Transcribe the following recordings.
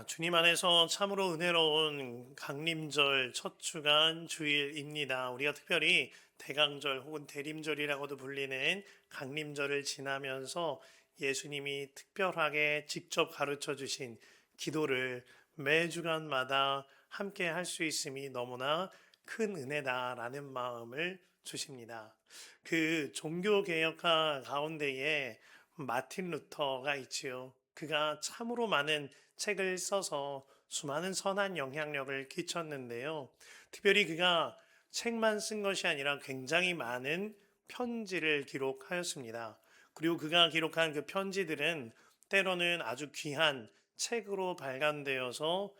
주님 안에서 참으로 은혜로운 강림절 첫 주간 주일입니다. 우리가 특별히 대강절 혹은 대림절이라고도 불리는 강림절을 지나면서 예수님이 특별하게 직접 가르쳐 주신 기도를 매주간마다 함께 할 수 있음이 너무나 큰 은혜다라는 마음을 주십니다. 그 종교개혁가 가운데에 마틴 루터가 있지요. 그가 참으로 많은 책을 써서 수많은 선한 영향력을 끼쳤는데요. 특별히 그가 책만 쓴 것이 아니라 굉장히 많은 편지를 기록하였습니다. 그리고 그가 기록한 그 편지들은 때로는 아주 귀한 책으로 발간되어서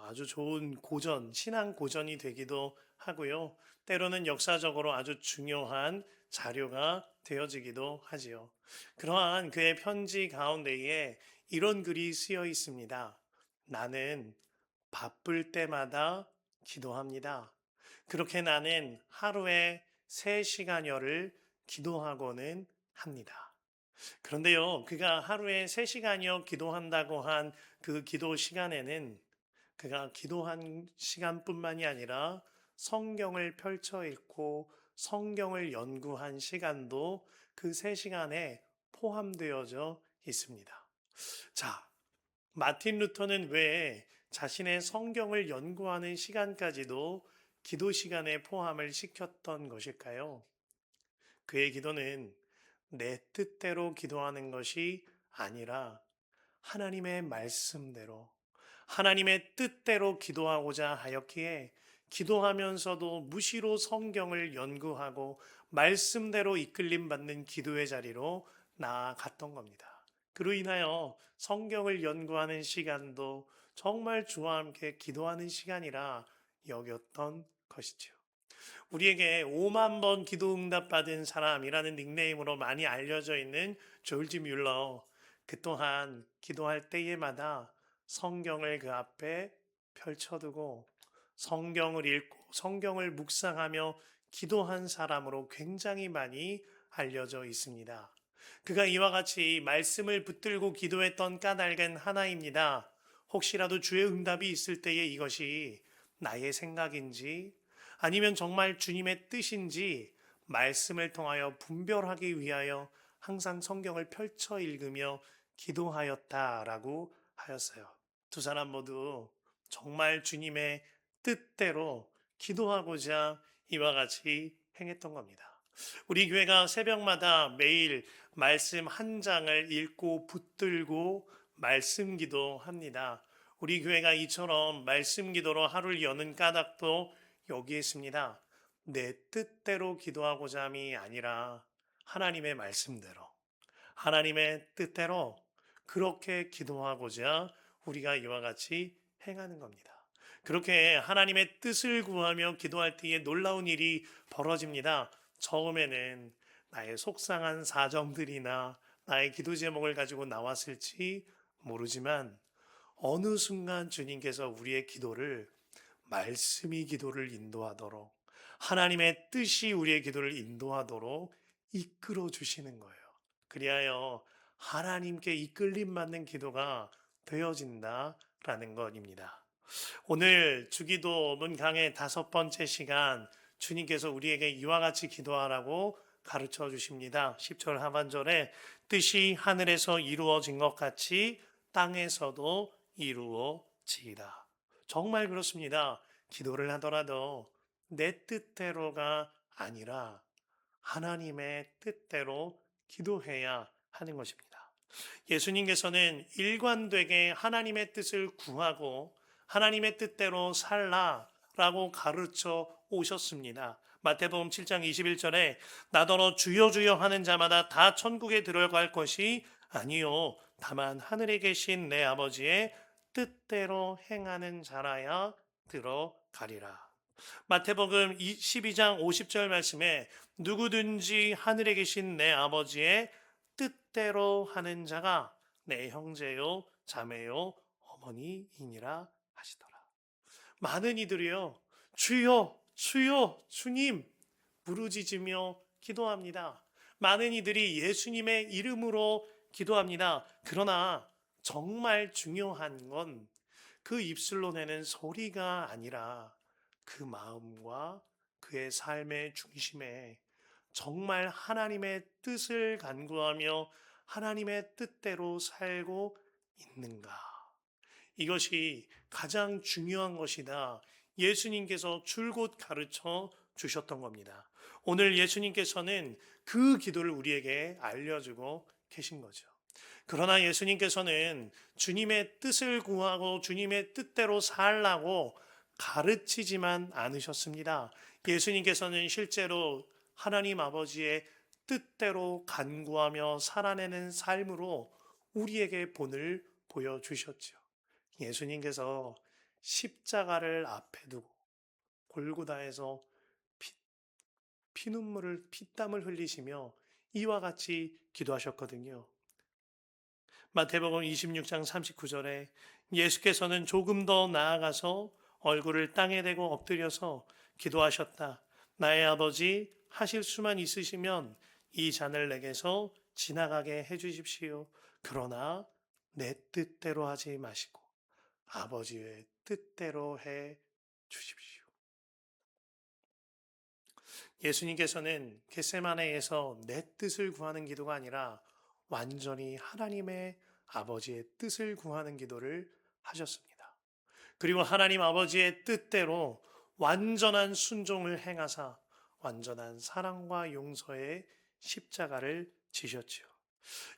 아주 좋은 고전, 신앙 고전이 되기도 하고요. 때로는 역사적으로 아주 중요한 자료가 되어지기도 하지요. 그러한 그의 편지 가운데에 이런 글이 쓰여 있습니다. 나는 바쁠 때마다 기도합니다. 그렇게 나는 하루에 3시간여를 기도하고는 합니다. 그런데요, 그가 하루에 3시간여 기도한다고 한 그 기도 시간에는 그가 기도한 시간뿐만이 아니라 성경을 펼쳐 읽고 성경을 연구한 시간도 그 3시간에 포함되어져 있습니다. 자, 마틴 루터는 왜 자신의 성경을 연구하는 시간까지도 기도 시간에 포함을 시켰던 것일까요? 그의 기도는 내 뜻대로 기도하는 것이 아니라 하나님의 말씀대로, 하나님의 뜻대로 기도하고자 하였기에 기도하면서도 무시로 성경을 연구하고 말씀대로 이끌림 받는 기도의 자리로 나아갔던 겁니다. 그로 인하여 성경을 연구하는 시간도 정말 주와 함께 기도하는 시간이라 여겼던 것이죠. 우리에게 5만 번 기도 응답받은 사람이라는 닉네임으로 많이 알려져 있는 조지 뮬러. 그 또한 기도할 때에마다 성경을 그 앞에 펼쳐두고 성경을 읽고 성경을 묵상하며 기도한 사람으로 굉장히 많이 알려져 있습니다. 그가 이와 같이 말씀을 붙들고 기도했던 까닭은 하나입니다. 혹시라도 주의 응답이 있을 때에 이것이 나의 생각인지 아니면 정말 주님의 뜻인지 말씀을 통하여 분별하기 위하여 항상 성경을 펼쳐 읽으며 기도하였다라고 하였어요. 두 사람 모두 정말 주님의 뜻대로 기도하고자 이와 같이 행했던 겁니다. 우리 교회가 새벽마다 매일 말씀 한 장을 읽고 붙들고 말씀 기도합니다. 우리 교회가 이처럼 말씀 기도로 하루를 여는 까닭도 여기에 있습니다. 내 뜻대로 기도하고자 함이 아니라 하나님의 말씀대로, 하나님의 뜻대로 그렇게 기도하고자 우리가 이와 같이 행하는 겁니다. 그렇게 하나님의 뜻을 구하며 기도할 때에 놀라운 일이 벌어집니다. 처음에는 나의 속상한 사정들이나 나의 기도 제목을 가지고 나왔을지 모르지만 어느 순간 주님께서 우리의 기도를 말씀이 기도를 인도하도록 하나님의 뜻이 우리의 기도를 인도하도록 이끌어 주시는 거예요. 그리하여 하나님께 이끌림 받는 기도가 되어진다라는 것입니다. 오늘 주기도 문강의 5번째 시간 주님께서 우리에게 이와 같이 기도하라고 가르쳐 주십니다. 10절 하반절에 뜻이 하늘에서 이루어진 것 같이 땅에서도 이루어지이다. 정말 그렇습니다. 기도를 하더라도 내 뜻대로가 아니라 하나님의 뜻대로 기도해야 하는 것입니다. 예수님께서는 일관되게 하나님의 뜻을 구하고 하나님의 뜻대로 살라라고 가르쳐 오셨습니다. 마태복음 7장 21절에 나더러 주여 주여 하는 자마다 다 천국에 들어갈 것이 아니요 다만 하늘에 계신 내 아버지의 뜻대로 행하는 자라야 들어가리라. 마태복음 12장 50절 말씀에 누구든지 하늘에 계신 내 아버지의 뜻대로 하는 자가 내 형제요 자매요 어머니이니라 하시더라. 많은 이들이요 주여 주여 주님 부르짖으며 기도합니다. 많은 이들이 예수님의 이름으로 기도합니다. 그러나 정말 중요한 건 그 입술로 내는 소리가 아니라 그 마음과 그의 삶의 중심에 정말 하나님의 뜻을 간구하며 하나님의 뜻대로 살고 있는가. 이것이 가장 중요한 것이다. 예수님께서 줄곧 가르쳐 주셨던 겁니다. 오늘 예수님께서는 그 기도를 우리에게 알려주고 계신 거죠. 그러나 예수님께서는 주님의 뜻을 구하고 주님의 뜻대로 살라고 가르치지만 않으셨습니다. 예수님께서는 실제로 하나님 아버지의 뜻대로 간구하며 살아내는 삶으로 우리에게 본을 보여주셨죠. 예수님께서 십자가를 앞에 두고 골고다에서 피땀을 흘리시며 이와 같이 기도하셨거든요. 마태복음 26장 39절에 예수께서는 조금 더 나아가서 얼굴을 땅에 대고 엎드려서 기도하셨다. 나의 아버지, 하실 수만 있으시면 이 잔을 내게서 지나가게 해주십시오. 그러나 내 뜻대로 하지 마시고 아버지의 뜻대로 해 주십시오. 예수님께서는 겟세마네에서 내 뜻을 구하는 기도가 아니라 완전히 하나님의 아버지의 뜻을 구하는 기도를 하셨습니다. 그리고 하나님 아버지의 뜻대로 완전한 순종을 행하사 완전한 사랑과 용서의 십자가를 지셨지요.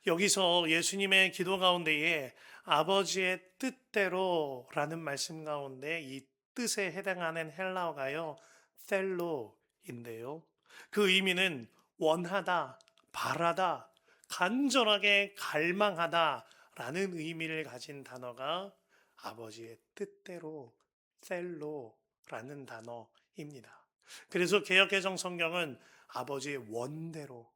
여기서 예수님의 기도 가운데에 아버지의 뜻대로라는 말씀 가운데 이 뜻에 해당하는 헬라어가요, 셀로인데요. 그 의미는 원하다, 바라다, 간절하게 갈망하다라는 의미를 가진 단어가 아버지의 뜻대로 셀로라는 단어입니다. 그래서 개역개정 성경은 아버지의 원대로,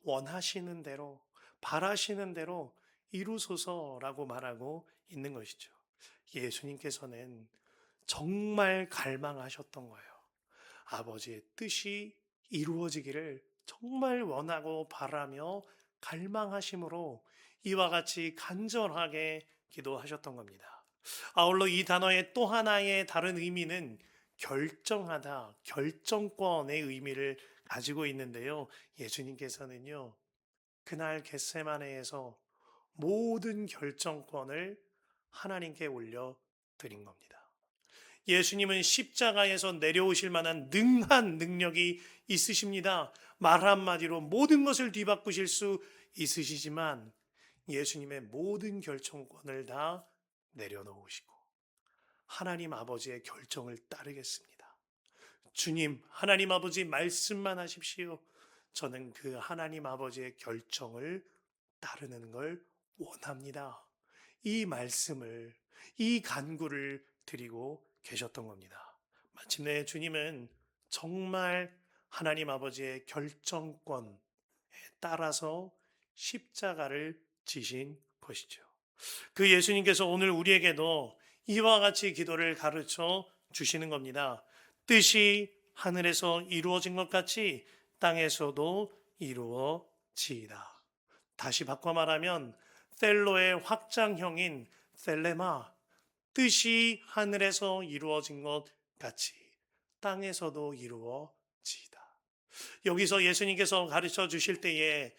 원하시는 대로, 바라시는 대로 이루소서라고 말하고 있는 것이죠. 예수님께서는 정말 갈망하셨던 거예요. 아버지의 뜻이 이루어지기를 정말 원하고 바라며 갈망하심으로 이와 같이 간절하게 기도하셨던 겁니다. 아울러 이 단어의 또 하나의 다른 의미는 결정하다, 결정권의 의미를 가지고 있는데요. 예수님께서는요, 그날 겟세마네에서 모든 결정권을 하나님께 올려 드린 겁니다. 예수님은 십자가에서 내려오실 만한 능한 능력이 있으십니다. 말 한마디로 모든 것을 뒤바꾸실 수 있으시지만 예수님의 모든 결정권을 다 내려놓으시고 하나님 아버지의 결정을 따르겠습니다. 주님, 하나님 아버지 말씀만 하십시오. 저는 그 하나님 아버지의 결정을 따르는 걸 원합니다. 이 말씀을, 이 간구를 드리고 계셨던 겁니다. 마침내 주님은 정말 하나님 아버지의 결정권에 따라서 십자가를 지신 것이죠. 그 예수님께서 오늘 우리에게도 이와 같이 기도를 가르쳐 주시는 겁니다. 뜻이 하늘에서 이루어진 것 같이 땅에서도 이루어지이다. 다시 바꿔 말하면 셀로의 확장형인 셀레마, 뜻이 하늘에서 이루어진 것 같이 땅에서도 이루어지이다. 여기서 예수님께서 가르쳐 주실 때에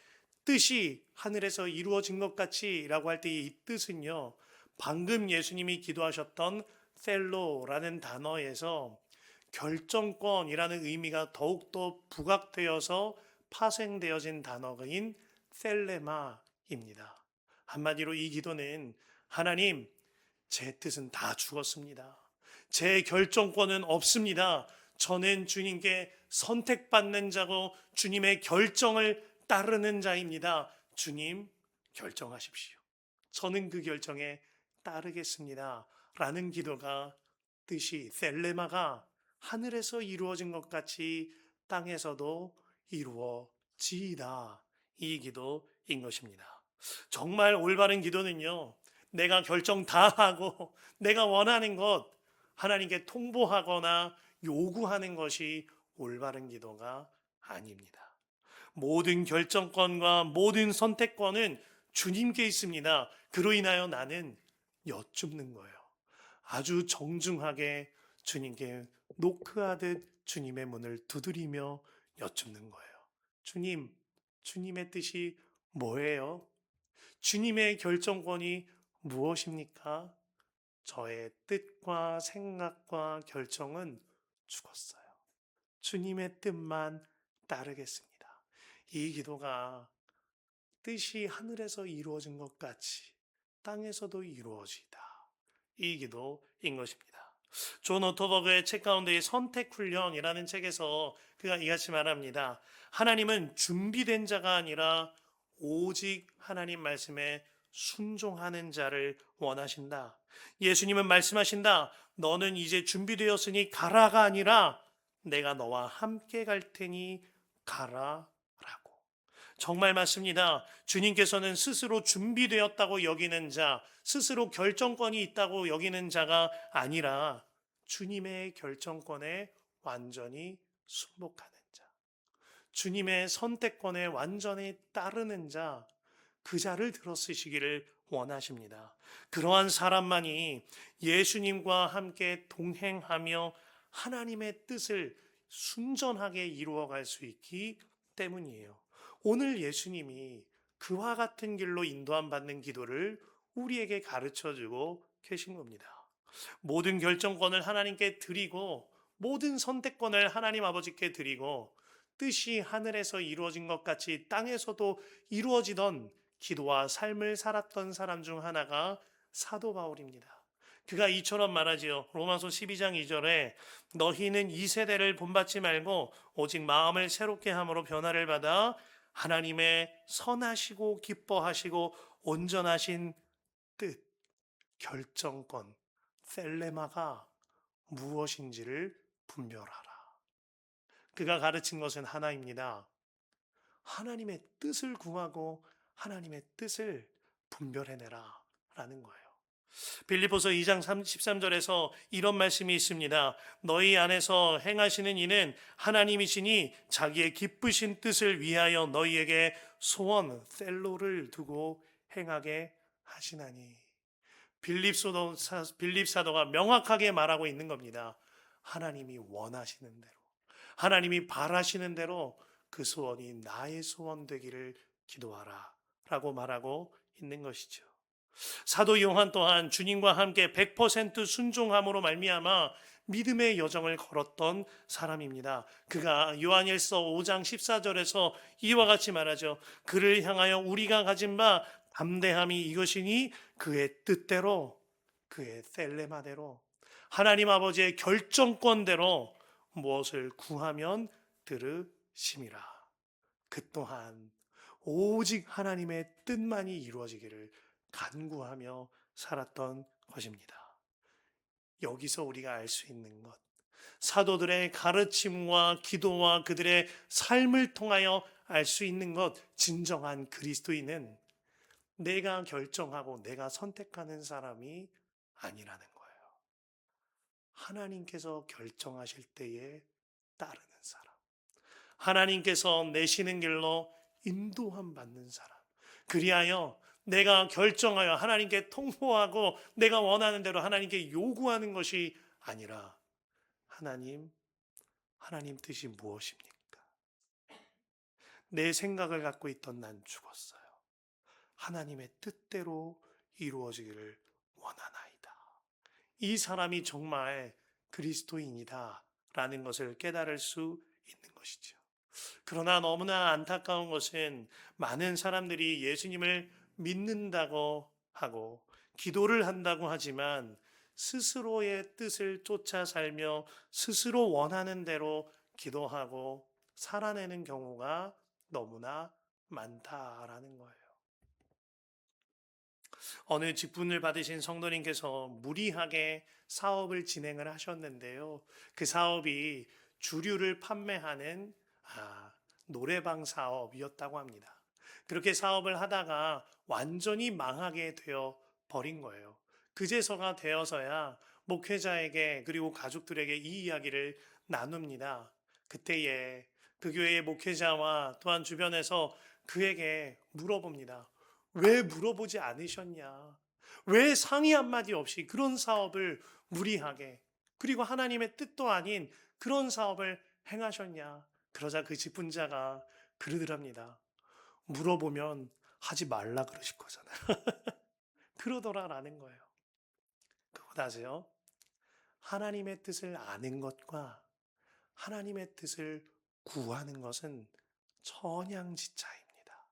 뜻이 하늘에서 이루어진 것 같이 라고 할 때 이 뜻은요, 방금 예수님이 기도하셨던 셀로라는 단어에서 결정권이라는 의미가 더욱더 부각되어서 파생되어진 단어인 셀레마입니다. 한마디로 이 기도는 하나님, 제 뜻은 다 죽었습니다. 제 결정권은 없습니다. 저는 주님께 선택받는 자고 주님의 결정을 따르는 자입니다. 주님, 결정하십시오. 저는 그 결정에 따르겠습니다. 라는 기도가 뜻이 셀레마가 하늘에서 이루어진 것 같이 땅에서도 이루어지이다. 이 기도인 것입니다. 정말 올바른 기도는요, 내가 결정 다 하고 내가 원하는 것 하나님께 통보하거나 요구하는 것이 올바른 기도가 아닙니다. 모든 결정권과 모든 선택권은 주님께 있습니다. 그로 인하여 나는 여쭙는 거예요. 아주 정중하게 주님께 노크하듯 주님의 문을 두드리며 여쭙는 거예요. 주님, 주님의 뜻이 뭐예요? 주님의 결정권이 무엇입니까? 저의 뜻과 생각과 결정은 죽었어요. 주님의 뜻만 따르겠습니다. 이 기도가 뜻이 하늘에서 이루어진 것 같이 땅에서도 이루어지다. 이 기도인 것입니다. 존 오토버그의 책 가운데의 선택훈련이라는 책에서 그가 이같이 말합니다. 하나님은 준비된 자가 아니라 오직 하나님 말씀에 순종하는 자를 원하신다. 예수님은 말씀하신다. 너는 이제 준비되었으니 가라가 아니라 내가 너와 함께 갈 테니 가라 라고. 정말 맞습니다. 주님께서는 스스로 준비되었다고 여기는 자, 스스로 결정권이 있다고 여기는 자가 아니라 주님의 결정권에 완전히 순복하는 자, 주님의 선택권에 완전히 따르는 자, 그 자를 들어 쓰시기를 원하십니다. 그러한 사람만이 예수님과 함께 동행하며 하나님의 뜻을 순전하게 이루어갈 수 있기 때문이에요. 오늘 예수님이 그와 같은 길로 인도함 받는 기도를 우리에게 가르쳐 주고 계신 겁니다. 모든 결정권을 하나님께 드리고 모든 선택권을 하나님 아버지께 드리고 뜻이 하늘에서 이루어진 것 같이 땅에서도 이루어지던 기도와 삶을 살았던 사람 중 하나가 사도 바울입니다. 그가 이처럼 말하지요. 로마서 12장 2절에 너희는 이 세대를 본받지 말고 오직 마음을 새롭게 함으로 변화를 받아 하나님의 선하시고 기뻐하시고 온전하신 뜻, 결정권, 셀레마가 무엇인지를 분별하라. 그가 가르친 것은 하나입니다. 하나님의 뜻을 구하고 하나님의 뜻을 분별해내라 라는 거예요. 빌립보서 2장 13절에서 이런 말씀이 있습니다. 너희 안에서 행하시는 이는 하나님이시니 자기의 기쁘신 뜻을 위하여 너희에게 소원 셀로를 두고 행하게 하시나니. 빌립 사도가 명확하게 말하고 있는 겁니다. 하나님이 원하시는 대로, 하나님이 바라시는 대로 그 소원이 나의 소원 되기를 기도하라 라고 말하고 있는 것이죠. 사도 요한 또한 주님과 함께 100% 순종함으로 말미암아 믿음의 여정을 걸었던 사람입니다. 그가 요한일서 5장 14절에서 이와 같이 말하죠. 그를 향하여 우리가 가진 바 담대함이 이것이니 그의 뜻대로, 그의 셀레마대로, 하나님 아버지의 결정권대로 무엇을 구하면 들으심이라. 그 또한 오직 하나님의 뜻만이 이루어지기를 간구하며 살았던 것입니다. 여기서 우리가 알 수 있는 것, 사도들의 가르침과 기도와 그들의 삶을 통하여 알 수 있는 것, 진정한 그리스도인은 내가 결정하고 내가 선택하는 사람이 아니라는 거예요. 하나님께서 결정하실 때에 따르는 사람, 하나님께서 내시는 길로 인도함 받는 사람, 그리하여 내가 결정하여 하나님께 통보하고 내가 원하는 대로 하나님께 요구하는 것이 아니라 하나님 뜻이 무엇입니까? 내 생각을 갖고 있던 난 죽었어요. 하나님의 뜻대로 이루어지기를 원하나이다. 이 사람이 정말 그리스도인이다 라는 것을 깨달을 수 있는 것이죠. 그러나 너무나 안타까운 것은 많은 사람들이 예수님을 믿는다고 하고 기도를 한다고 하지만 스스로의 뜻을 쫓아 살며 스스로 원하는 대로 기도하고 살아내는 경우가 너무나 많다라는 거예요. 어느 직분을 받으신 성도님께서 무리하게 사업을 진행을 하셨는데요. 그 사업이 주류를 판매하는 노래방 사업이었다고 합니다. 그렇게 사업을 하다가 완전히 망하게 되어 버린 거예요. 그제서가 되어서야 목회자에게 그리고 가족들에게 이 이야기를 나눕니다. 그때에 그 교회의 목회자와 또한 주변에서 그에게 물어봅니다. 왜 물어보지 않으셨냐? 왜 상의 한마디 없이 그런 사업을 무리하게, 그리고 하나님의 뜻도 아닌 그런 사업을 행하셨냐? 그러자 그 직분자가 그러더랍니다. 물어보면 하지 말라 그러실 거잖아요. 그러더라라는 거예요. 그거 아세요? 하나님의 뜻을 아는 것과 하나님의 뜻을 구하는 것은 천양지차입니다.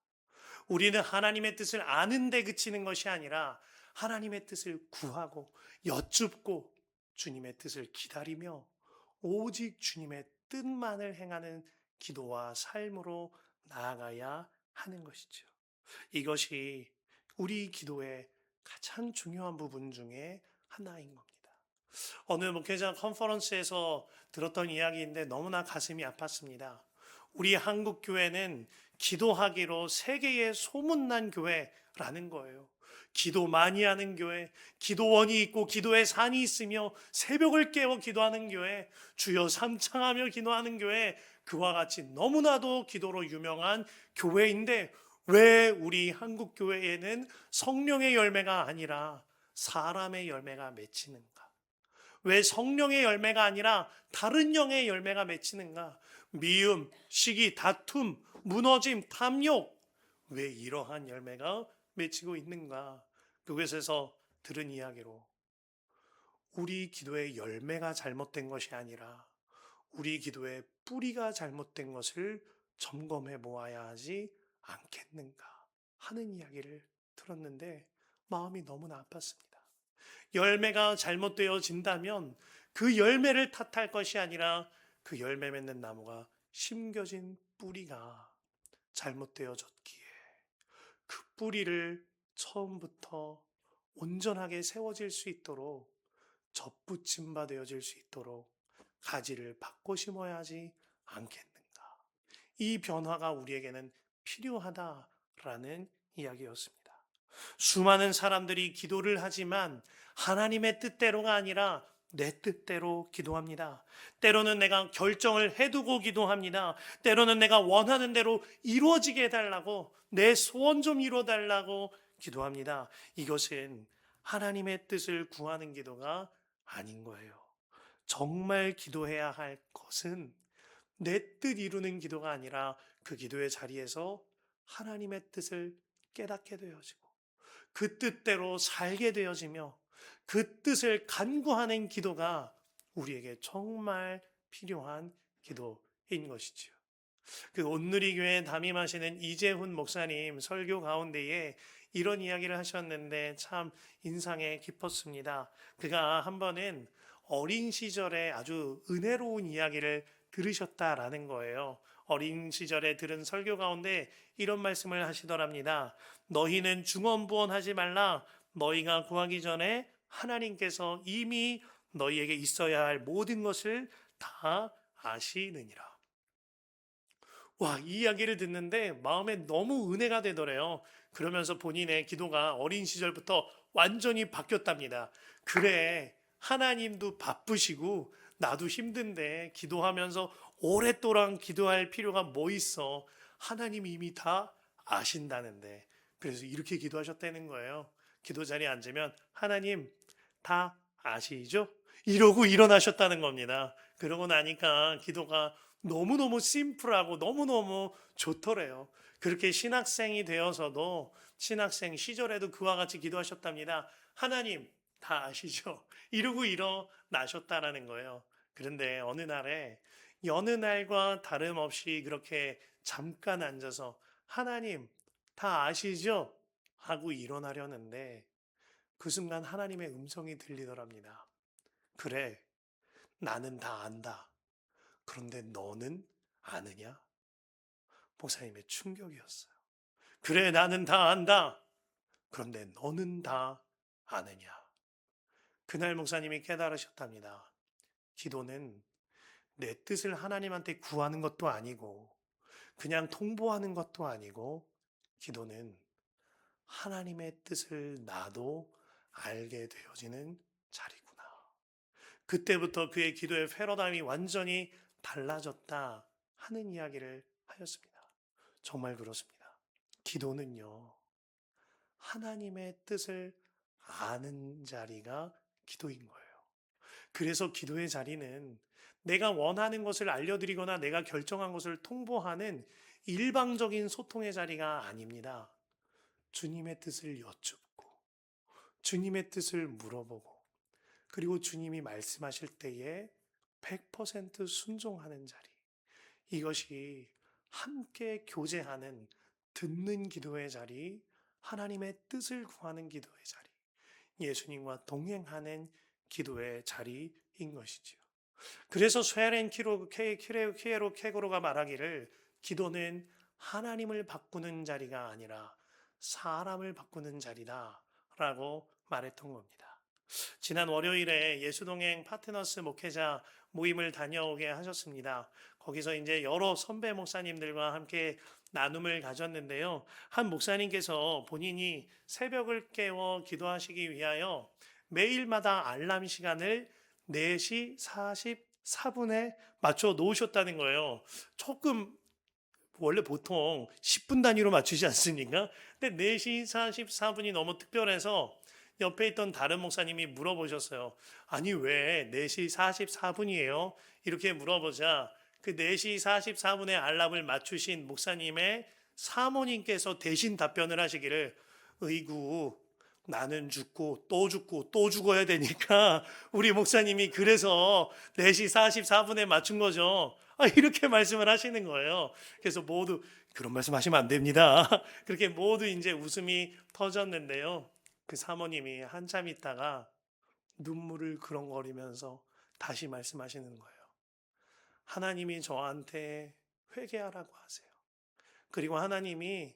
우리는 하나님의 뜻을 아는데 그치는 것이 아니라 하나님의 뜻을 구하고 여쭙고 주님의 뜻을 기다리며 오직 주님의 뜻만을 행하는 기도와 삶으로 나아가야 하는 것이죠. 이것이 우리 기도의 가장 중요한 부분 중에 하나인 겁니다. 어느 목회자 컨퍼런스에서 들었던 이야기인데 너무나 가슴이 아팠습니다. 우리 한국 교회는 기도하기로 세계에 소문난 교회라는 거예요. 기도 많이 하는 교회, 기도원이 있고 기도의 산이 있으며 새벽을 깨워 기도하는 교회, 주여 삼창하며 기도하는 교회, 그와 같이 너무나도 기도로 유명한 교회인데 왜 우리 한국 교회에는 성령의 열매가 아니라 사람의 열매가 맺히는가? 왜 성령의 열매가 아니라 다른 영의 열매가 맺히는가? 미움, 시기, 다툼, 무너짐, 탐욕. 왜 이러한 열매가 맺히고 있는가? 그곳에서 들은 이야기로 우리 기도의 열매가 잘못된 것이 아니라 우리 기도의 뿌리가 잘못된 것을 점검해 보아야 하지 않겠는가 하는 이야기를 들었는데 마음이 너무나 아팠습니다. 열매가 잘못되어진다면 그 열매를 탓할 것이 아니라 그 열매 맺는 나무가 심겨진 뿌리가 잘못되어졌기에 그 뿌리를 처음부터 온전하게 세워질 수 있도록 접붙임 바 되어질 수 있도록 가지를 바꿔 심어야 하지 않겠는가. 이 변화가 우리에게는 필요하다라는 이야기였습니다. 수많은 사람들이 기도를 하지만 하나님의 뜻대로가 아니라 내 뜻대로 기도합니다. 때로는 내가 결정을 해두고 기도합니다. 때로는 내가 원하는 대로 이루어지게 해달라고, 내 소원 좀 이루어달라고 기도합니다. 이것은 하나님의 뜻을 구하는 기도가 아닌 거예요. 정말 기도해야 할 것은 내 뜻 이루는 기도가 아니라 그 기도의 자리에서 하나님의 뜻을 깨닫게 되어지고 그 뜻대로 살게 되어지며 그 뜻을 간구하는 기도가 우리에게 정말 필요한 기도인 것이지요. 그 온누리교회 담임하시는 이재훈 목사님 설교 가운데에 이런 이야기를 하셨는데 참 인상에 깊었습니다. 그가 한 번은 어린 시절에 아주 은혜로운 이야기를 들으셨다라는 거예요. 어린 시절에 들은 설교 가운데 이런 말씀을 하시더랍니다. 너희는 중언부언하지 말라. 너희가 구하기 전에 하나님께서 이미 너희에게 있어야 할 모든 것을 다 아시느니라. 와, 이 이야기를 듣는데 마음에 너무 은혜가 되더래요. 그러면서 본인의 기도가 어린 시절부터 완전히 바뀌었답니다. 그래, 하나님도 바쁘시고 나도 힘든데 기도하면서 오랫동안 기도할 필요가 뭐 있어. 하나님이 이미 다 아신다는데. 그래서 이렇게 기도하셨다는 거예요. 기도 자리에 앉으면 하나님 다 아시죠? 이러고 일어나셨다는 겁니다. 그러고 나니까 기도가 너무너무 심플하고 너무너무 좋더래요. 그렇게 신학생이 되어서도 신학생 시절에도 그와 같이 기도하셨답니다. 하나님 다 아시죠? 이러고 일어나셨다라는 거예요. 그런데 어느 날에 여느 날과 다름없이 그렇게 잠깐 앉아서 하나님 다 아시죠? 하고 일어나려는데 그 순간 하나님의 음성이 들리더랍니다. 그래, 나는 다 안다. 그런데 너는 아느냐? 목사님의 충격이었어요. 그래, 나는 다 안다. 그런데 너는 다 아느냐? 그날 목사님이 깨달으셨답니다. 기도는 내 뜻을 하나님한테 구하는 것도 아니고 그냥 통보하는 것도 아니고 기도는 하나님의 뜻을 나도 알게 되어지는 자리구나. 그때부터 그의 기도의 패러다임이 완전히 달라졌다 하는 이야기를 하였습니다. 정말 그렇습니다. 기도는요, 하나님의 뜻을 아는 자리가 기도인 거예요. 그래서 기도의 자리는 내가 원하는 것을 알려드리거나 내가 결정한 것을 통보하는 일방적인 소통의 자리가 아닙니다. 주님의 뜻을 여쭙고, 주님의 뜻을 물어보고, 그리고 주님이 말씀하실 때에 100% 순종하는 자리. 이것이 함께 교제하는 듣는 기도의 자리, 하나님의 뜻을 구하는 기도의 자리, 예수님과 동행하는 기도의 자리인 것이지요. 그래서 스웨렌 키에로 케고로가 말하기를 기도는 하나님을 바꾸는 자리가 아니라 사람을 바꾸는 자리다라고 말했던 겁니다. 지난 월요일에 예수동행 파트너스 목회자 모임을 다녀오게 하셨습니다. 거기서 이제 여러 선배 목사님들과 함께 나눔을 가졌는데요. 한 목사님께서 본인이 새벽을 깨워 기도하시기 위하여 매일마다 알람 시간을 4시 44분에 맞춰 놓으셨다는 거예요. 조금 원래 보통 10분 단위로 맞추지 않습니까? 근데 4시 44분이 너무 특별해서 옆에 있던 다른 목사님이 물어보셨어요. 아니, 왜 4시 44분이에요? 이렇게 물어보자 그 4시 44분에 알람을 맞추신 목사님의 사모님께서 대신 답변을 하시기를, 의구, 나는 죽고 또 죽고 또 죽어야 되니까 우리 목사님이 그래서 4시 44분에 맞춘 거죠. 이렇게 말씀을 하시는 거예요. 그래서 모두 그런 말씀 하시면 안 됩니다. 그렇게 모두 이제 웃음이 터졌는데요. 그 사모님이 한참 있다가 눈물을 그렁거리면서 다시 말씀하시는 거예요. 하나님이 저한테 회개하라고 하세요. 그리고 하나님이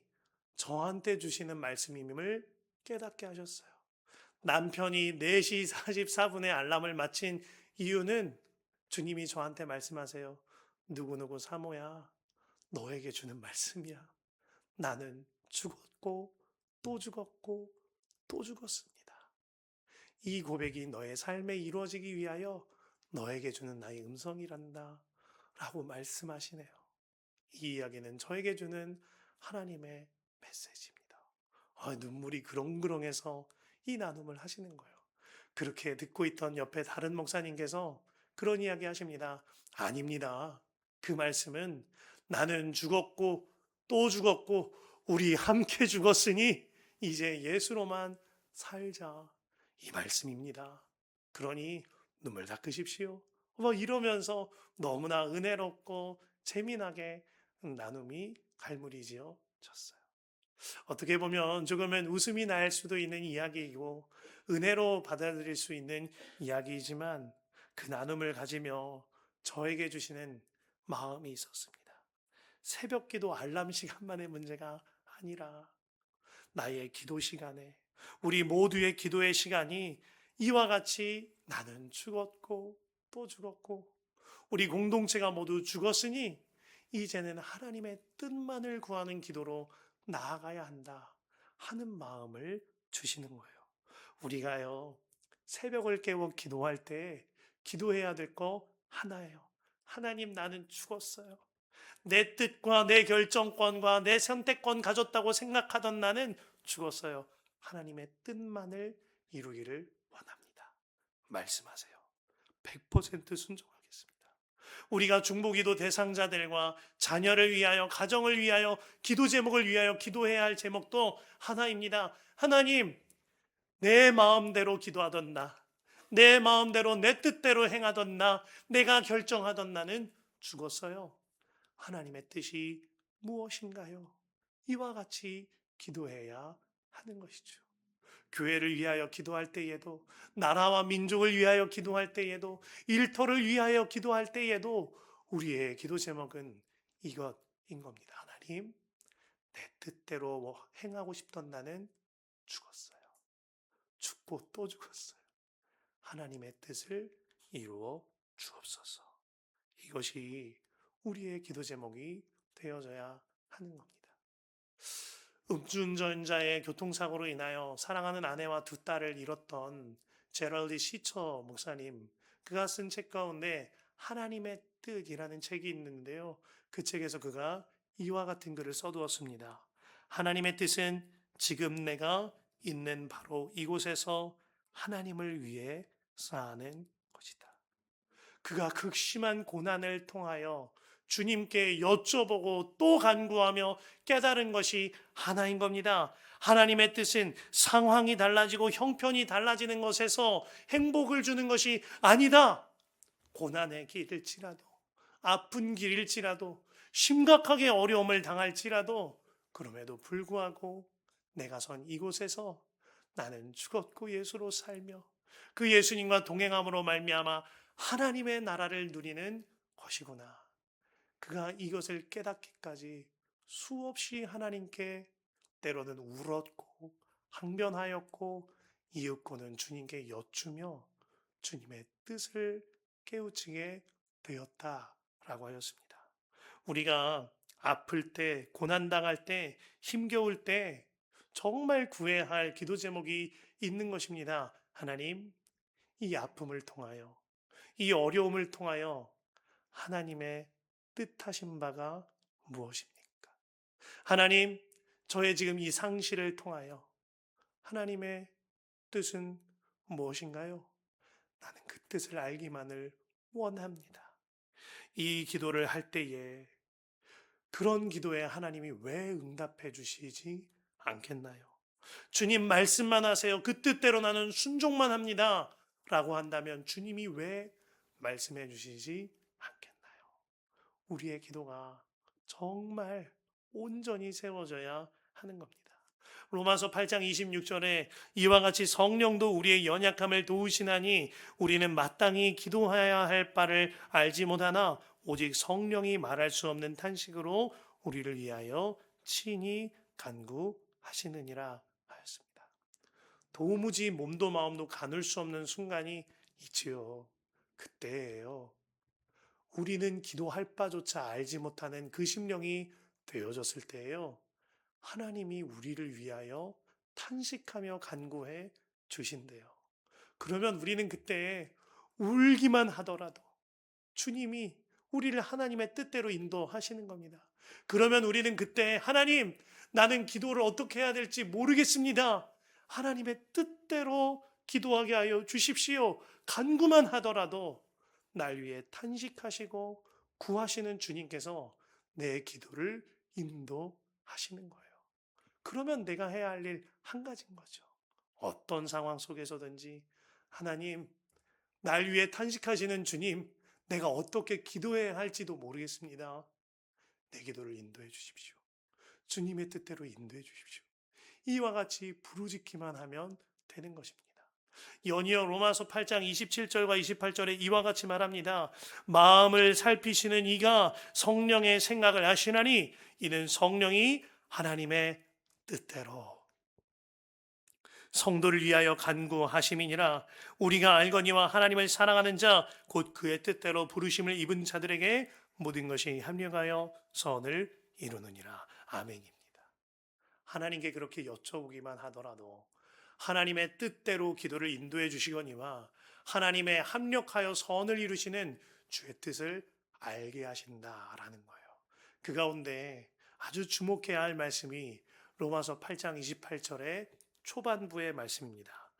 저한테 주시는 말씀임을 깨닫게 하셨어요. 남편이 4시 44분에 알람을 맞힌 이유는 주님이 저한테 말씀하세요. 누구누구 사모야, 너에게 주는 말씀이야. 나는 죽었고 또 죽었고 또 죽었습니다. 이 고백이 너의 삶에 이루어지기 위하여 너에게 주는 나의 음성이란다 라고 말씀하시네요. 이 이야기는 저에게 주는 하나님의 메시지입니다. 눈물이 그렁그렁해서 이 나눔을 하시는 거예요. 그렇게 듣고 있던 옆에 다른 목사님께서 그런 이야기 하십니다. 아닙니다. 그 말씀은 나는 죽었고 또 죽었고 우리 함께 죽었으니 이제 예수로만 살자. 이 말씀입니다. 그러니 눈물 닦으십시오. 이러면서 너무나 은혜롭고 재미나게 나눔이 갈무리지어 졌어요. 어떻게 보면 조금은 웃음이 날 수도 있는 이야기이고 은혜로 받아들일 수 있는 이야기이지만 그 나눔을 가지며 저에게 주시는 마음이 있었습니다. 새벽 기도 알람 시간만의 문제가 아니라 나의 기도 시간에, 우리 모두의 기도의 시간이 이와 같이 나는 죽었고 또 죽었고 우리 공동체가 모두 죽었으니 이제는 하나님의 뜻만을 구하는 기도로 나아가야 한다 하는 마음을 주시는 거예요. 우리가요, 새벽을 깨워 기도할 때 기도해야 될 거 하나예요. 하나님, 나는 죽었어요. 내 뜻과 내 결정권과 내 선택권 가졌다고 생각하던 나는 죽었어요. 하나님의 뜻만을 이루기를 원합니다. 말씀하세요. 100% 순종하겠습니다. 우리가 중보기도 대상자들과 자녀를 위하여, 가정을 위하여, 기도 제목을 위하여 기도해야 할 제목도 하나입니다. 하나님, 내 마음대로 기도하던 나, 내 마음대로 내 뜻대로 행하던 나, 내가 결정하던 나는 죽었어요. 하나님의 뜻이 무엇인가요? 이와 같이 기도해야 하는 것이죠. 교회를 위하여 기도할 때에도, 나라와 민족을 위하여 기도할 때에도, 일터를 위하여 기도할 때에도 우리의 기도 제목은 이것인 겁니다. 하나님, 내 뜻대로 행하고 싶던 나는 죽었어요. 죽고 또 죽었어요. 하나님의 뜻을 이루어 주옵소서. 이것이 우리의 기도 제목이 되어져야 하는 겁니다. 음주운전자의 교통사고로 인하여 사랑하는 아내와 두 딸을 잃었던 제럴드 시처 목사님, 그가 쓴 책 가운데 하나님의 뜻이라는 책이 있는데요. 그 책에서 그가 이와 같은 글을 써두었습니다. 하나님의 뜻은 지금 내가 있는 바로 이곳에서 하나님을 위해 사는 것이다. 그가 극심한 고난을 통하여 주님께 여쭤보고 또 간구하며 깨달은 것이 하나인 겁니다. 하나님의 뜻은 상황이 달라지고 형편이 달라지는 것에서 행복을 주는 것이 아니다. 고난의 길일지라도, 아픈 길일지라도, 심각하게 어려움을 당할지라도, 그럼에도 불구하고 내가 선 이곳에서 나는 죽었고 예수로 살며 그 예수님과 동행함으로 말미암아 하나님의 나라를 누리는 것이구나. 그가 이것을 깨닫기까지 수없이 하나님께 때로는 울었고 항변하였고 이윽고는 주님께 여쭈며 주님의 뜻을 깨우치게 되었다라고 하였습니다. 우리가 아플 때, 고난당할 때, 힘겨울 때 정말 구해야 할 기도 제목이 있는 것입니다. 하나님, 이 아픔을 통하여, 이 어려움을 통하여 하나님의 뜻하신 바가 무엇입니까? 하나님, 저의 지금 이 상실을 통하여 하나님의 뜻은 무엇인가요? 나는 그 뜻을 알기만을 원합니다. 이 기도를 할 때에 그런 기도에 하나님이 왜 응답해 주시지 않겠나요? 주님 말씀만 하세요. 그 뜻대로 나는 순종만 합니다. 라고 한다면 주님이 왜 말씀해 주시지 않겠나요? 우리의 기도가 정말 온전히 세워져야 하는 겁니다. 로마서 8장 26절에 이와 같이 성령도 우리의 연약함을 도우시나니 우리는 마땅히 기도해야 할 바를 알지 못하나 오직 성령이 말할 수 없는 탄식으로 우리를 위하여 친히 간구하시느니라 하였습니다. 도무지 몸도 마음도 가눌 수 없는 순간이 있지요. 그때예요. 우리는 기도할 바조차 알지 못하는 그 심령이 되어졌을 때예요. 하나님이 우리를 위하여 탄식하며 간구해 주신대요. 그러면 우리는 그때 울기만 하더라도 주님이 우리를 하나님의 뜻대로 인도하시는 겁니다. 그러면 우리는 그때 하나님, 나는 기도를 어떻게 해야 될지 모르겠습니다. 하나님의 뜻대로 기도하게 하여 주십시오. 간구만 하더라도 날 위해 탄식하시고 구하시는 주님께서 내 기도를 인도하시는 거예요. 그러면 내가 해야 할 일 한 가지인 거죠. 어떤 상황 속에서든지 하나님, 날 위해 탄식하시는 주님, 내가 어떻게 기도해야 할지도 모르겠습니다. 내 기도를 인도해 주십시오. 주님의 뜻대로 인도해 주십시오. 이와 같이 부르짖기만 하면 되는 것입니다. 연이어 로마서 8장 27절과 28절에 이와 같이 말합니다. 마음을 살피시는 이가 성령의 생각을 아시나니 이는 성령이 하나님의 뜻대로 성도를 위하여 간구하심이니라. 우리가 알거니와 하나님을 사랑하는 자 곧 그의 뜻대로 부르심을 입은 자들에게 모든 것이 합력하여 선을 이루느니라. 아멘입니다. 하나님께 그렇게 여쭤보기만 하더라도 하나님의 뜻대로 기도를 인도해 주시거니와 하나님의 합력하여 선을 이루시는 주의 뜻을 알게 하신다라는 거예요. 그 가운데 아주 주목해야 할 말씀이 로마서 8장 28절의 초반부의 말씀입니다.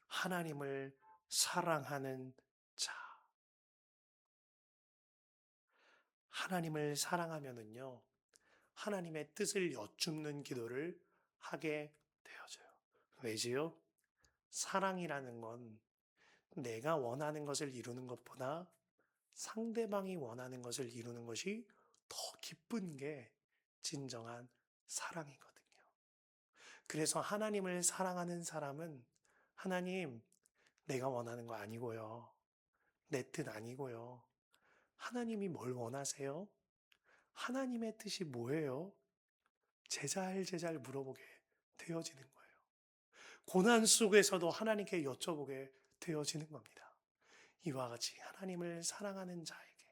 하나님을 사랑하는 자. 하나님을 사랑하면은요, 하나님의 뜻을 여쭙는 기도를 하게 되어져요. 왜지요? 사랑이라는 건 내가 원하는 것을 이루는 것보다 상대방이 원하는 것을 이루는 것이 더 기쁜 게 진정한 사랑이거든요. 그래서 하나님을 사랑하는 사람은 하나님, 내가 원하는 거 아니고요. 내 뜻 아니고요. 하나님이 뭘 원하세요? 하나님의 뜻이 뭐예요? 제잘제잘 물어보게 되어지는 거예요. 고난 속에서도 하나님께 여쭤보게 되어지는 겁니다. 이와 같이 하나님을 사랑하는 자에게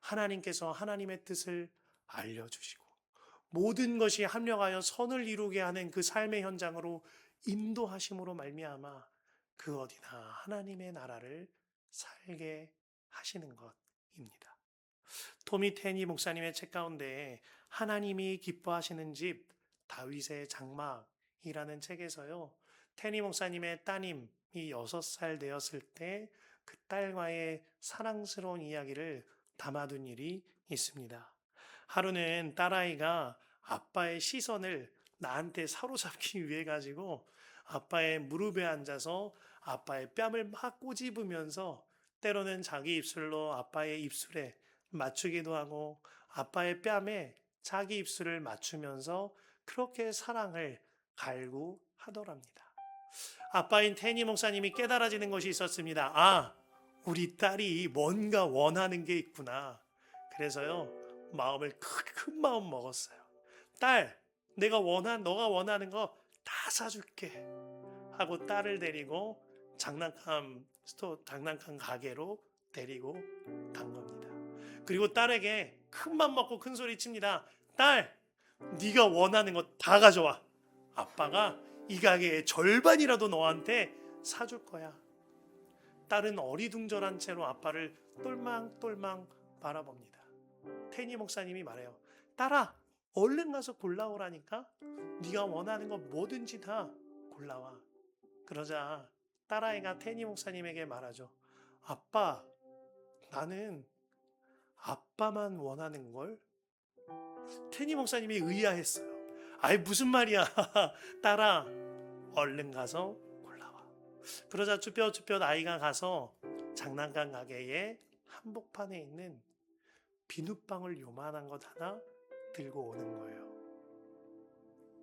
하나님께서 하나님의 뜻을 알려주시고 모든 것이 합력하여 선을 이루게 하는 그 삶의 현장으로 인도하심으로 말미암아 그 어디나 하나님의 나라를 살게 하시는 것입니다. 토미 테니 목사님의 책 가운데 하나님이 기뻐하시는 집 다윗의 장막 책에서요, 테니 목사님의 따님이 6살 되었을 때 그 딸과의 사랑스러운 이야기를 담아둔 일이 있습니다. 하루는 딸아이가 아빠의 시선을 나한테 사로잡기 위해 가지고 아빠의 무릎에 앉아서 아빠의 뺨을 막 꼬집으면서 때로는 자기 입술로 아빠의 입술에 맞추기도 하고 아빠의 뺨에 자기 입술을 맞추면서 그렇게 사랑을 갈구하더랍니다. 아빠인 테니 목사님이 깨달아지는 것이 있었습니다. 아, 우리 딸이 뭔가 원하는 게 있구나. 그래서요, 마음을 큰 마음 먹었어요. 딸, 너가 원하는 거 다 사줄게. 하고 딸을 데리고 장난감 가게로 데리고 간 겁니다. 그리고 딸에게 큰 맘 먹고 큰 소리 칩니다. 딸, 네가 원하는 거 다 가져와. 아빠가 이 가게의 절반이라도 너한테 사줄 거야. 딸은 어리둥절한 채로 아빠를 똘망똘망 바라봅니다. 테니 목사님이 말해요. 딸아, 얼른 가서 골라오라니까. 네가 원하는 거 뭐든지 다 골라와. 그러자 딸아이가 테니 목사님에게 말하죠. 아빠, 나는 아빠만 원하는 걸? 테니 목사님이 의아했어요. 아이, 무슨 말이야. 딸아, 얼른 가서 골라와. 그러자 쭈뼛쭈뼛 아이가 가서 장난감 가게에 한복판에 있는 비눗방울 요만한 것 하나 들고 오는 거예요.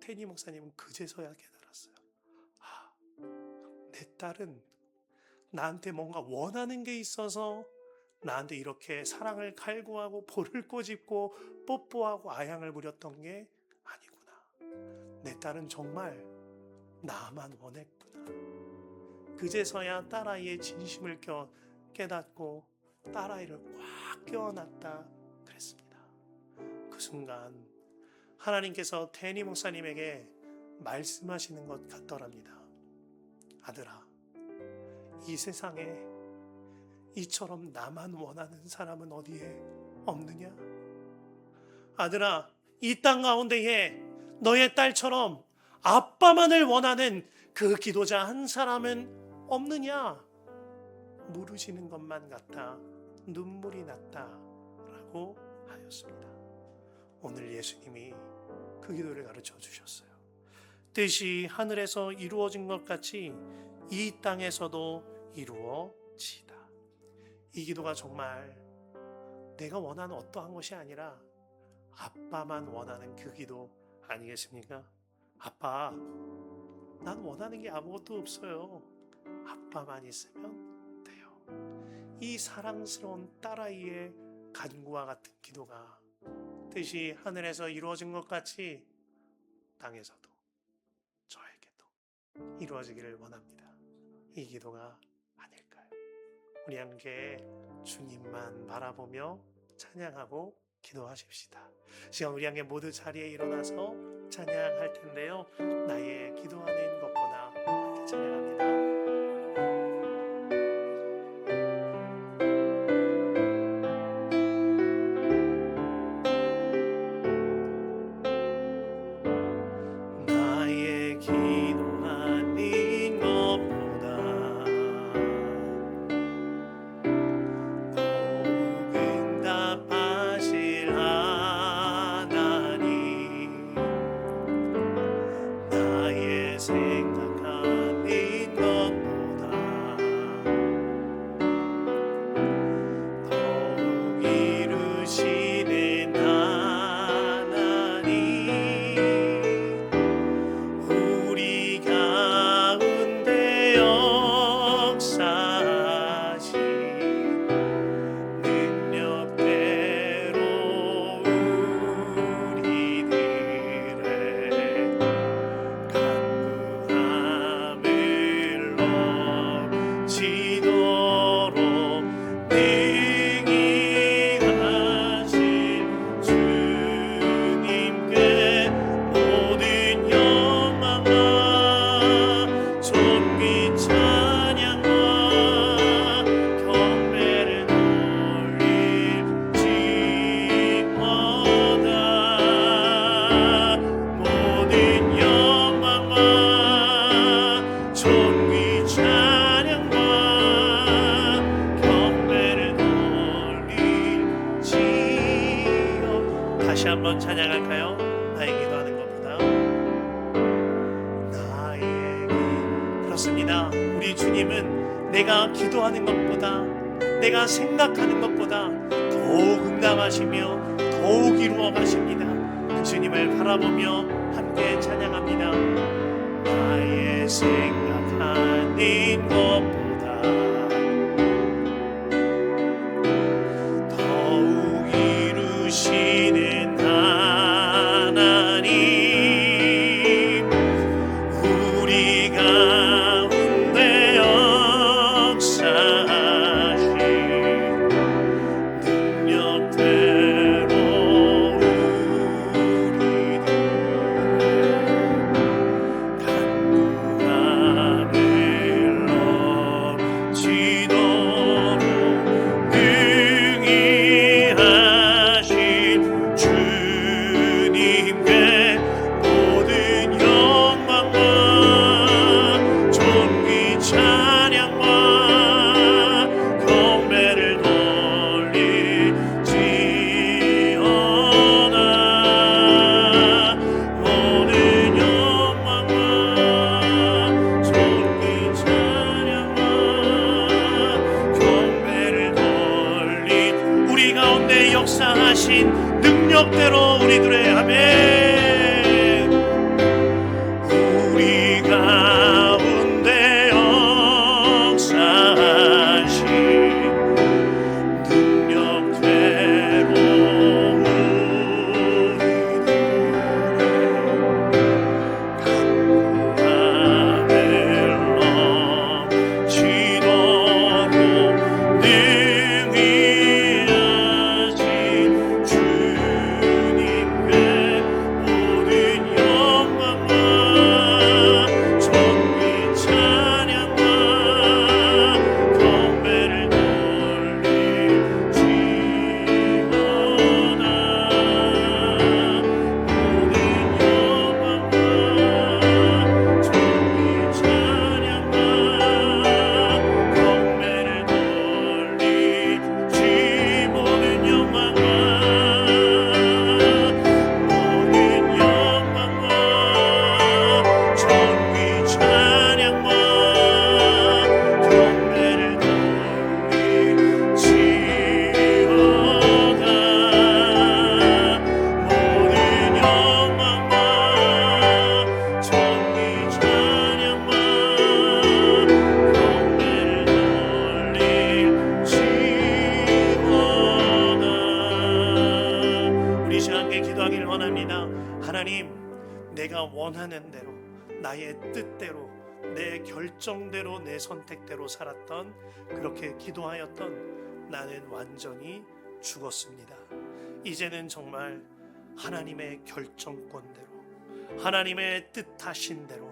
테니 목사님은 그제서야 깨달았어요. 아, 내 딸은 나한테 뭔가 원하는 게 있어서 나한테 이렇게 사랑을 갈구하고 볼을 꼬집고 뽀뽀하고 아향을 부렸던 게 아니구나. 내 딸은 정말 나만 원했구나. 그제서야 딸아이의 진심을 깨닫고 딸아이를 꽉 껴안았다 그랬습니다. 그 순간 하나님께서 테니 목사님에게 말씀하시는 것 같더랍니다. 아들아, 이 세상에 이처럼 나만 원하는 사람은 어디에 없느냐? 아들아, 이 땅 가운데에 너의 딸처럼 아빠만을 원하는 그 기도자 한 사람은 없느냐? 물으시는 것만 같아 눈물이 났다 라고 하였습니다. 오늘 예수님이 그 기도를 가르쳐 주셨어요. 뜻이 하늘에서 이루어진 것 같이 이 땅에서도 이루어지다. 이 기도가 정말 내가 원하는 어떠한 것이 아니라 아빠만 원하는 그 기도 아니겠습니까? 아빠, 난 원하는 게 아무것도 없어요. 아빠만 있으면 돼요. 이 사랑스러운 딸아이의 간구와 같은 기도가 뜻이 하늘에서 이루어진 것 같이 땅에서도 저에게도 이루어지기를 원합니다. 이 기도가 아닐까요? 우리 함께 주님만 바라보며 찬양하고 기도하십시다. 지금 우리 함께 모두 자리에 일어나서 찬양할 텐데요. 나의 기도하는 것보다 함께 찬양합니다. say 한번 찬양할까요? 나의 기도하는 것보다 나의 그렇습니다. 우리 주님은 내가 기도하는 것보다, 내가 생각하는 것보다 더욱 응답하시며 더욱 이루어 가십니다. 그 주님을 바라보며 함께 찬양합니다. 나의 생각하는 것보다 더욱 이루시는 하나님, 우리 가운데 역사하신 능력대로 우리들의 간구함을 넘치도록 능히 하신 주님께 모든 영광과 존귀 찬양과 경배를 돌릴지어다. 모든 영광과 존귀 찬양과 경배를 돌릴 우리 가운데 역사하신 능력대로 우리들의 아멘, 우리 가운데 역사하신 능력대로 우리들의 간구함을 넘치도록 능히 하신 주님께 모든 영광과 존귀 찬양과 경배를 돌릴지어다. 모든 영광과 존귀 찬양과 경배를 돌릴지. 모든 영광과 존귀 찬양과 경배를 돌릴지어다. 모든 영광과 존귀 찬양과 경배를 돌릴지어다. 우리 시간에 기도하기를 원합니다. 하나님, 내가 원하는 대로, 나의 뜻대로, 내 결정대로, 내 선택대로 살았던, 그렇게 기도하였던 나는 완전히 죽었습니다. 이제는 정말 하나님의 결정권대로, 하나님의 뜻하신 대로,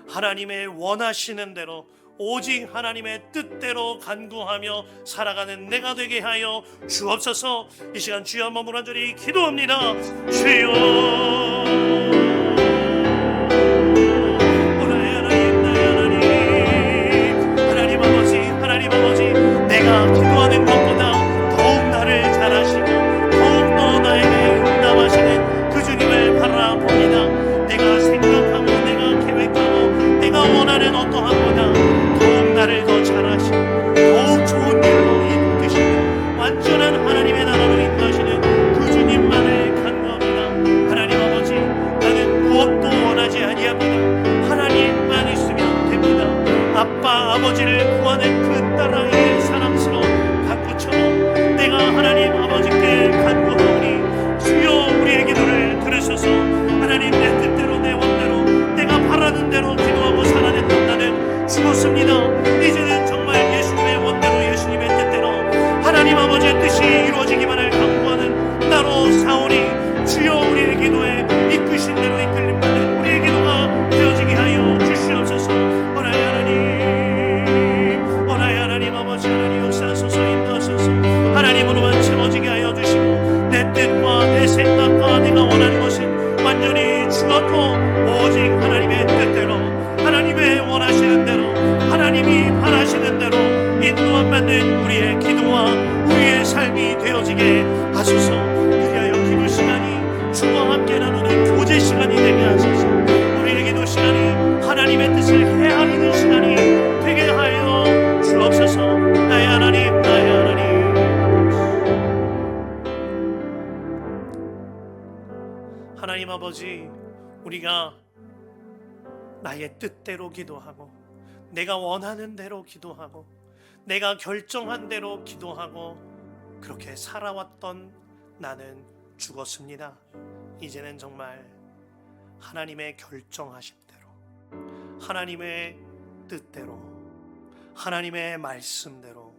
하나님의 원하시는 대로, 오직 하나님의 뜻대로 간구하며 살아가는 내가 되게 하여 주옵소서. 이 시간 주여 한번 간절히 기도합니다. 주여, 하나님 아버지, 하나님 아버지, 내가 기도하는 것보다 더욱 나를 잘하시고 더욱더 나에게 응답하시는 그 주님을 바라봅니다. 내가 생각하고 내가 계획하고 내가 원하는 어떠한 것보다 더욱 나를 더 잘하시고 더욱 좋은 일로 이끄시고 완전한 하나님의 나라로 인도하시는 그 주님만을 간구합니다. 하나님 아버지, 나는 무엇도 원하지 아니합니다. 하나님만 있으면 됩니다. 아빠 아버지를 구하는 그 딸아이의 사랑스러운 간구처럼 내가 하나님 아버지께 간구하오니 주여 우리의 기도를 들으셔서 하나님 내 뜻대로 내 원대로 내가 바라는 대로 기도하고 살아냈던 나는 죽었습니다. 이제는 정말 예수님의 원대로 예수님의 뜻대로 하나님 아버지의 뜻이 이루어지기만을 간구하는 나로 사오니 주여 우리의 기도에 이끄신 대로 이끌림 받는 우리의 기도가 되어지게 하여 주시옵소서. 원하의 하나님, 원하의 하나님 아버지, 하나님 역사하소서, 인도하소서. 하나님으로만 채워지게 하여 주시고 내 뜻과 내 생각과 내가 원하는 것은 완전히 죽었고 오직 하나님의 뜻대로, 하나님의 원하시는 대로, 하나님이 바라시는 대로 인도함 받는 우리의 기도와 우리의 삶이 되어지게 하소서. 그리하여 기도 시간이 하나님 아버지, 우리가 나의 뜻대로 기도하고 내가 원하는 대로 기도하고 내가 결정한 대로 기도하고 그렇게 살아왔던 나는 죽었습니다. 이제는 정말 하나님의 결정하신 대로, 하나님의 뜻대로, 하나님의 말씀대로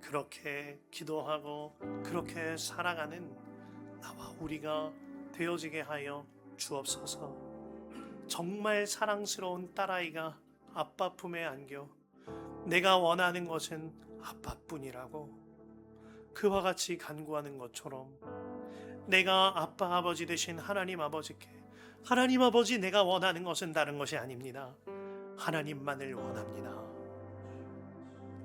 그렇게 기도하고 그렇게 살아가는 나와 우리가 되어지게 하여 주옵소서. 정말 사랑스러운 딸아이가 아빠 품에 안겨 내가 원하는 것은 아빠뿐이라고 그와 같이 간구하는 것처럼 내가 아빠 아버지 되신 하나님 아버지께, 하나님 아버지, 내가 원하는 것은 다른 것이 아닙니다. 하나님만을 원합니다.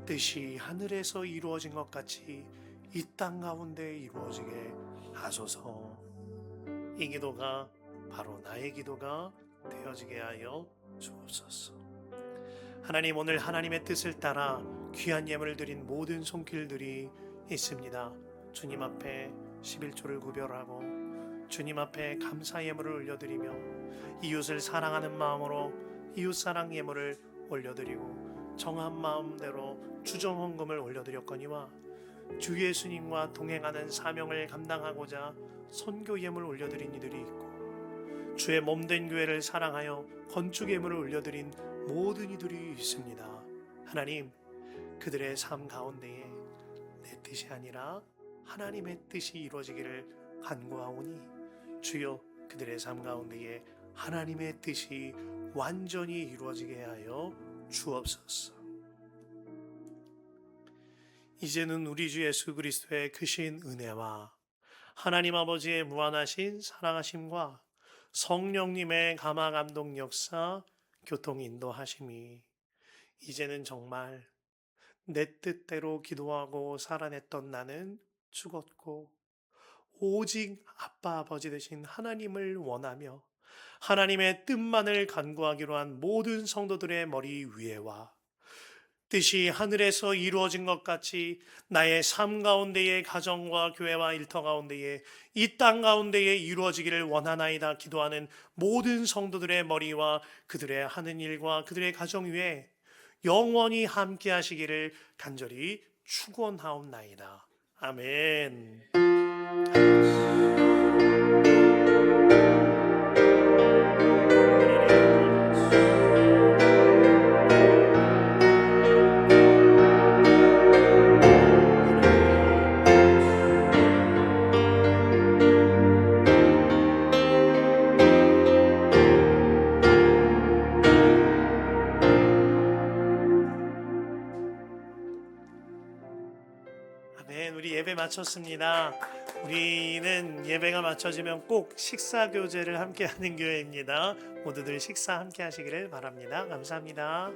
뜻이 하늘에서 이루어진 것 같이 이 땅 가운데 이루어지게 하소서. 이 기도가 바로 나의 기도가 되어지게 하여 주옵소서. 하나님, 오늘 하나님의 뜻을 따라 귀한 예물을 드린 모든 손길들이 있습니다. 주님 앞에 11조를 구별하고 주님 앞에 감사 예물을 올려드리며 이웃을 사랑하는 마음으로 이웃사랑 예물을 올려드리고 정한 마음대로 주정 헌금을 올려드렸거니와 주 예수님과 동행하는 사명을 감당하고자 선교 예물 올려드린 이들이 있고 주의 몸된 교회를 사랑하여 건축 예물을 올려드린 모든 이들이 있습니다. 하나님, 그들의 삶 가운데에 내 뜻이 아니라 하나님의 뜻이 이루어지기를 간구하오니 주여 그들의 삶 가운데에 하나님의 뜻이 완전히 이루어지게 하여 주옵소서. 이제는 우리 주 예수 그리스도의 크신 은혜와 하나님 아버지의 무한하신 사랑하심과 성령님의 감화 감동 역사 교통 인도하심이 이제는 정말 내 뜻대로 기도하고 살아냈던 나는 죽었고 오직 아빠 아버지 되신 하나님을 원하며 하나님의 뜻만을 간구하기로 한 모든 성도들의 머리 위에와 뜻이 하늘에서 이루어진 것 같이 나의 삶 가운데의 가정과 교회와 일터 가운데에 이 땅 가운데에 이루어지기를 원하나이다 기도하는 모든 성도들의 머리와 그들의 하는 일과 그들의 가정 위에 영원히 함께 하시기를 간절히 축원하옵나이다. 아멘. 아멘. 우리 예배 마쳤습니다. 우리는 예배가 마쳐지면 꼭 식사 교제를 함께 하는 교회입니다. 모두들 식사 함께 하시기를 바랍니다. 감사합니다.